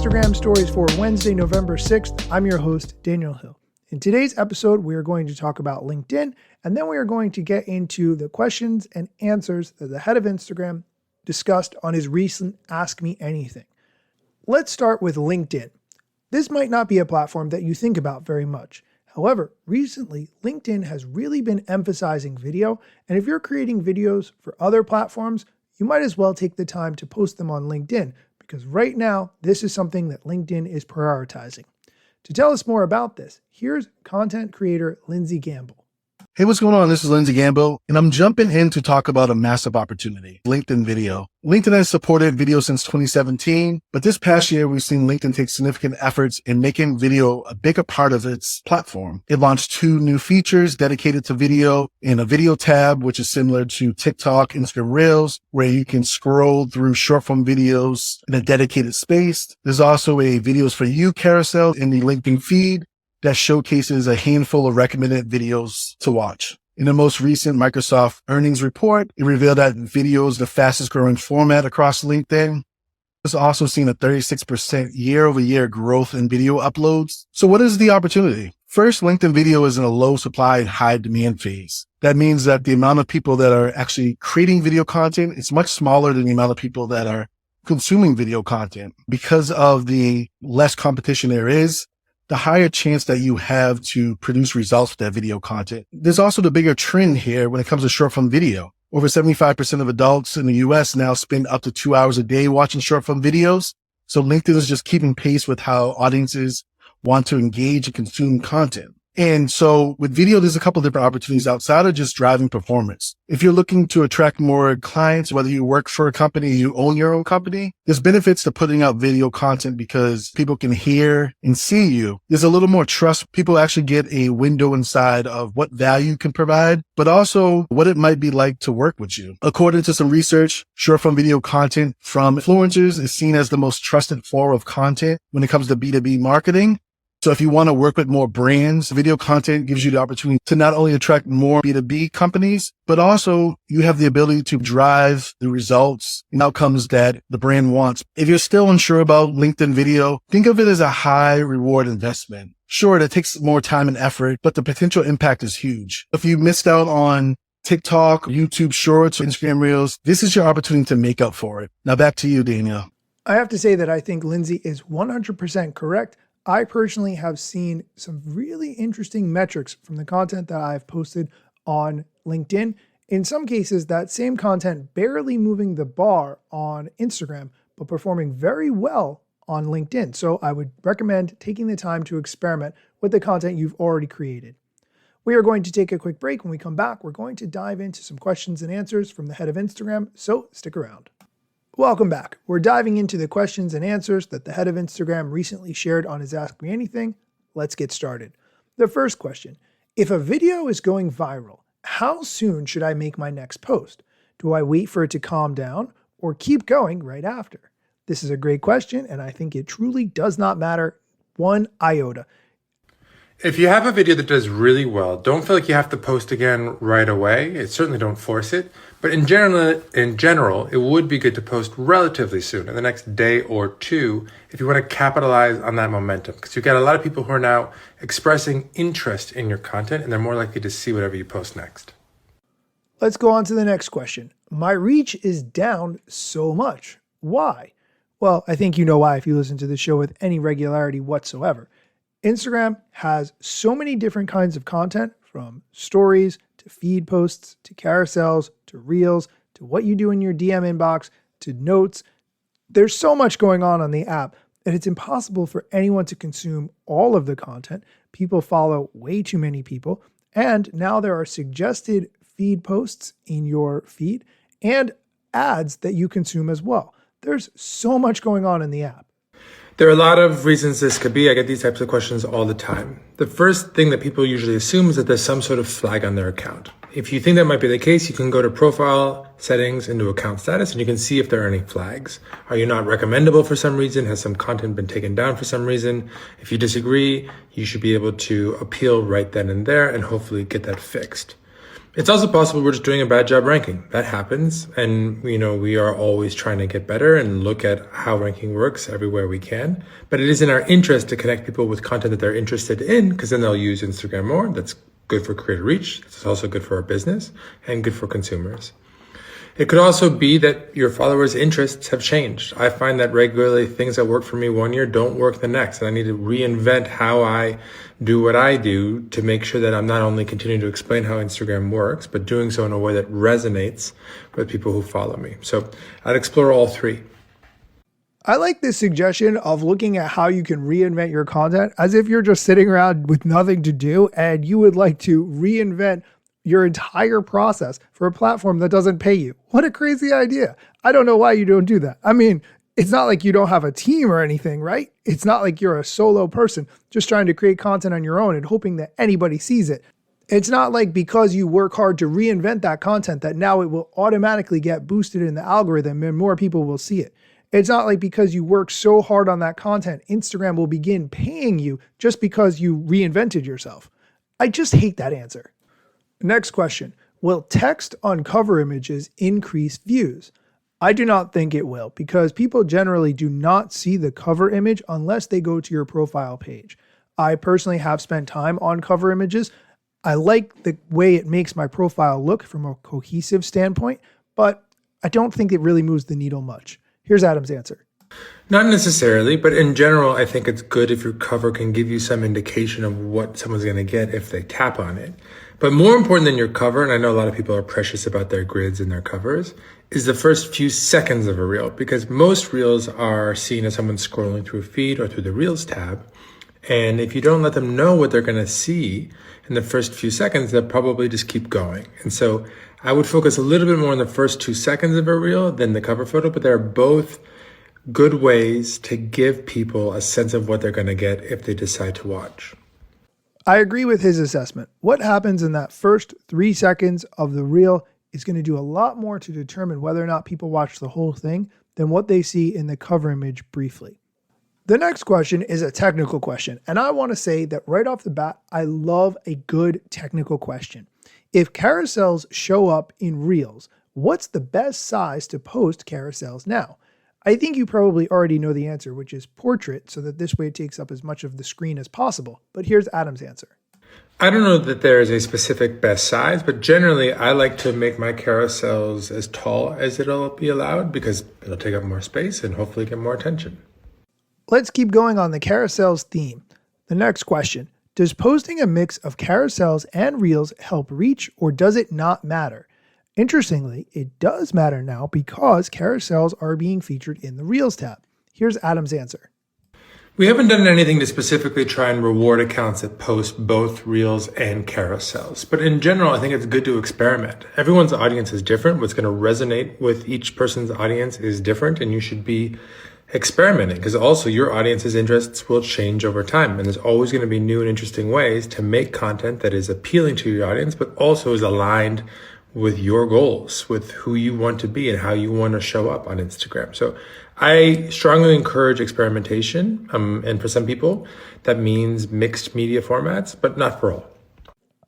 Instagram stories for Wednesday, November 6th. I'm your host, Daniel Hill. In today's episode, we are going to talk about LinkedIn, and then we are going to get into the questions and answers that the head of Instagram discussed on his recent Ask Me Anything. Let's start with LinkedIn. This might not be a platform that you think about very much. However, recently, LinkedIn has really been emphasizing video, and if you're creating videos for other platforms, you might as well take the time to post them on LinkedIn, because right now, this is something that LinkedIn is prioritizing. To tell us more about this, here's content creator Lindsey. Hey, what's going on? This is Lindsey, and I'm jumping in to talk about a massive opportunity, LinkedIn video. LinkedIn has supported video since 2017, but this past year, we've seen LinkedIn take significant efforts in making video a bigger part of its platform. It launched 2 new features dedicated to video in a video tab, which is similar to TikTok, Instagram Reels, where you can scroll through short form videos in a dedicated space. There's also a videos for you carousel in the LinkedIn feed that showcases a handful of recommended videos to watch. In the most recent Microsoft earnings report, it revealed that video is the fastest growing format across LinkedIn. It's also seen a 36% year-over-year growth in video uploads. So what is the opportunity? First, LinkedIn video is in a low supply and high demand phase. That means that the amount of people that are actually creating video content is much smaller than the amount of people that are consuming video content. Because of the less competition there is, the higher chance that you have to produce results with that video content. There's also the bigger trend here when it comes to short form video. Over 75% of adults in the US now spend up to 2 hours a day watching short form videos. So LinkedIn is just keeping pace with how audiences want to engage and consume content. And so with video, there's a couple of different opportunities outside of just driving performance. If you're looking to attract more clients, whether you work for a company, you own your own company, there's benefits to putting out video content because people can hear and see you. There's a little more trust. People actually get a window inside of what value you can provide, but also what it might be like to work with you. According to some research, short form video content from influencers is seen as the most trusted form of content when it comes to B2B marketing. So if you want to work with more brands, video content gives you the opportunity to not only attract more B2B companies, but also you have the ability to drive the results and outcomes that the brand wants. If you're still unsure about LinkedIn video, think of it as a high reward investment. Sure, that takes more time and effort, but the potential impact is huge. If you missed out on TikTok, YouTube Shorts, or Instagram Reels, this is your opportunity to make up for it. Now back to you, Daniel. I have to say that I think Lindsey is 100% correct. I personally have seen some really interesting metrics from the content that I've posted on LinkedIn. In some cases, that same content barely moving the bar on Instagram, but performing very well on LinkedIn. So I would recommend taking the time to experiment with the content you've already created. We are going to take a quick break. When we come back, we're going to dive into some questions and answers from the head of Instagram, so stick around. Welcome back. We're diving into the questions and answers that the head of Instagram recently shared on his Ask Me Anything. Let's get started. The first question, if a video is going viral, how soon should I make my next post? Do I wait for it to calm down or keep going right after? This is a great question, and I think it truly does not matter one iota. If you have a video that does really well, don't feel like you have to post again right away. Certainly don't force it. But in general, it would be good to post relatively soon, in the next day or two, if you want to capitalize on that momentum. Because you've got a lot of people who are now expressing interest in your content, and they're more likely to see whatever you post next. Let's go on to the next question. My reach is down so much. Why? Well, I think you know why if you listen to the show with any regularity whatsoever. Instagram has so many different kinds of content, from stories to feed posts to carousels to reels to what you do in your DM inbox to notes. There's so much going on the app that it's impossible for anyone to consume all of the content. People follow way too many people, and now there are suggested feed posts in your feed and ads that you consume as well. There's so much going on in the app. There are a lot of reasons this could be. I get these types of questions all the time. The first thing that people usually assume is that there's some sort of flag on their account. If you think that might be the case, you can go to profile settings into account status and you can see if there are any flags. Are you not recommendable for some reason? Has some content been taken down for some reason? If you disagree, you should be able to appeal right then and there and hopefully get that fixed. It's also possible we're just doing a bad job ranking. That happens. And, we are always trying to get better and look at how ranking works everywhere we can. But it is in our interest to connect people with content that they're interested in, because then they'll use Instagram more. That's good for creator reach. It's also good for our business and good for consumers. It could also be that your followers' interests have changed. I find that regularly things that work for me one year don't work the next. And I need to reinvent how I do what I do to make sure that I'm not only continuing to explain how Instagram works, but doing so in a way that resonates with people who follow me. So I'd explore all three. I like this suggestion of looking at how you can reinvent your content as if you're just sitting around with nothing to do and you would like to reinvent your entire process for a platform that doesn't pay you. What a crazy idea. I don't know why you don't do that. I mean, it's not like you don't have a team or anything, right? It's not like you're a solo person just trying to create content on your own and hoping that anybody sees it. It's not like because you work hard to reinvent that content that now it will automatically get boosted in the algorithm and more people will see it. It's not like because you work so hard on that content, Instagram will begin paying you just because you reinvented yourself. I just hate that answer. Next question. Will text on cover images increase views? I do not think it will, because people generally do not see the cover image unless they go to your profile page. I personally have spent time on cover images. I like the way it makes my profile look from a cohesive standpoint, but I don't think it really moves the needle much. Here's Adam's answer. Not necessarily, but in general, I think it's good if your cover can give you some indication of what someone's going to get if they tap on it. But more important than your cover, and I know a lot of people are precious about their grids and their covers, is the first few seconds of a reel, because most reels are seen as someone scrolling through a feed or through the Reels tab. And if you don't let them know what they're going to see in the first few seconds, they'll probably just keep going. And so I would focus a little bit more on the first 2 seconds of a reel than the cover photo, but they're both good ways to give people a sense of what they're going to get if they decide to watch. I agree with his assessment. What happens in that first 3 seconds of the reel is going to do a lot more to determine whether or not people watch the whole thing than what they see in the cover image briefly. The next question is a technical question, and I want to say that right off the bat, I love a good technical question. If carousels show up in reels, what's the best size to post carousels now? I think you probably already know the answer, which is portrait, so that this way it takes up as much of the screen as possible. But here's Adam's answer. I don't know that there is a specific best size, but generally I like to make my carousels as tall as it'll be allowed, because it'll take up more space and hopefully get more attention. Let's keep going on the carousels theme. The next question, does posting a mix of carousels and reels help reach, or does it not matter? Interestingly, it does matter now because carousels are being featured in the Reels tab. Here's Adam's answer. We haven't done anything to specifically try and reward accounts that post both Reels and carousels. But in general, I think it's good to experiment. Everyone's audience is different. What's going to resonate with each person's audience is different, and you should be experimenting, because also your audience's interests will change over time. And there's always going to be new and interesting ways to make content that is appealing to your audience, but also is aligned with your goals, with who you want to be and how you want to show up on Instagram. So I strongly encourage experimentation. And for some people, that means mixed media formats, but not for all.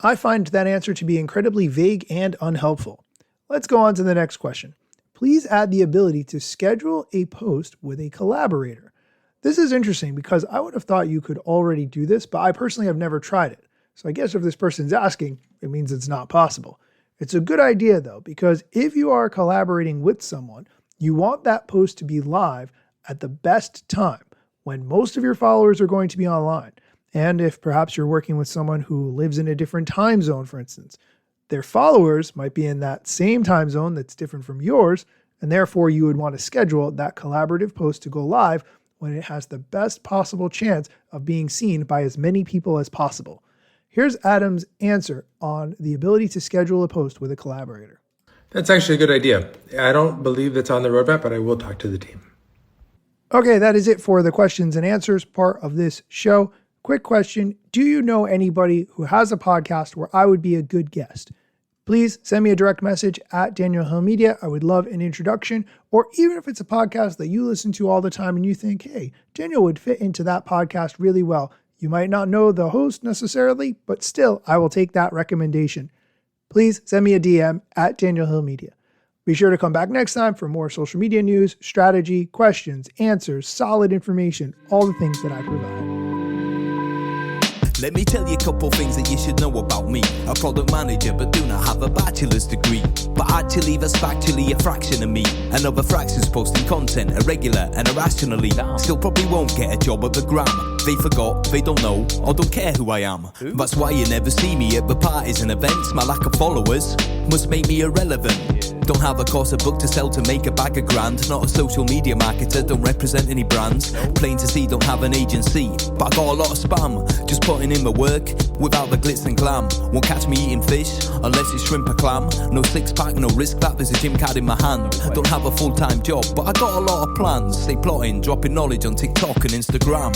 I find that answer to be incredibly vague and unhelpful. Let's go on to the next question. Please add the ability to schedule a post with a collaborator. This is interesting because I would have thought you could already do this, but I personally have never tried it. So I guess if this person's asking, it means it's not possible. It's a good idea though, because if you are collaborating with someone, you want that post to be live at the best time when most of your followers are going to be online. And if perhaps you're working with someone who lives in a different time zone, for instance, their followers might be in that same time zone that's different from yours, and therefore you would want to schedule that collaborative post to go live when it has the best possible chance of being seen by as many people as possible. Here's Adam's answer on the ability to schedule a post with a collaborator. That's actually a good idea. I don't believe that's on the roadmap, but I will talk to the team. Okay, that is it for the questions and answers part of this show. Quick question. Do you know anybody who has a podcast where I would be a good guest? Please send me a direct message at Daniel Hill Media. I would love an introduction, or even if it's a podcast that you listen to all the time and you think, hey, Daniel would fit into that podcast really well. You might not know the host necessarily, but still, I will take that recommendation. please send me a DM at Daniel Hill Media. Be sure to come back next time for more social media news, strategy, questions, answers, solid information, all the things that I provide. Let me tell you a couple things that you should know about me. A product manager, but do not have a bachelor's degree. But actually, that's factually a fraction of me. Another fraction's posting content irregular and irrationally. Still probably won't get a job at the Gram. They forgot, they don't know, or don't care who I am. That's why you never see me at the parties and events. My lack of followers must make me irrelevant. Don't have a course, a book to sell to make a bag of grand. Not a social media marketer, don't represent any brands. Plain to see, don't have an agency, but I got a lot of spam. Just putting in my work without the glitz and glam. Won't catch me eating fish unless it's shrimp or clam. No six pack, no risk that there's a gym card in my hand. Don't have a full-time job, but I got a lot of plans. Stay plotting, dropping knowledge on TikTok and Instagram.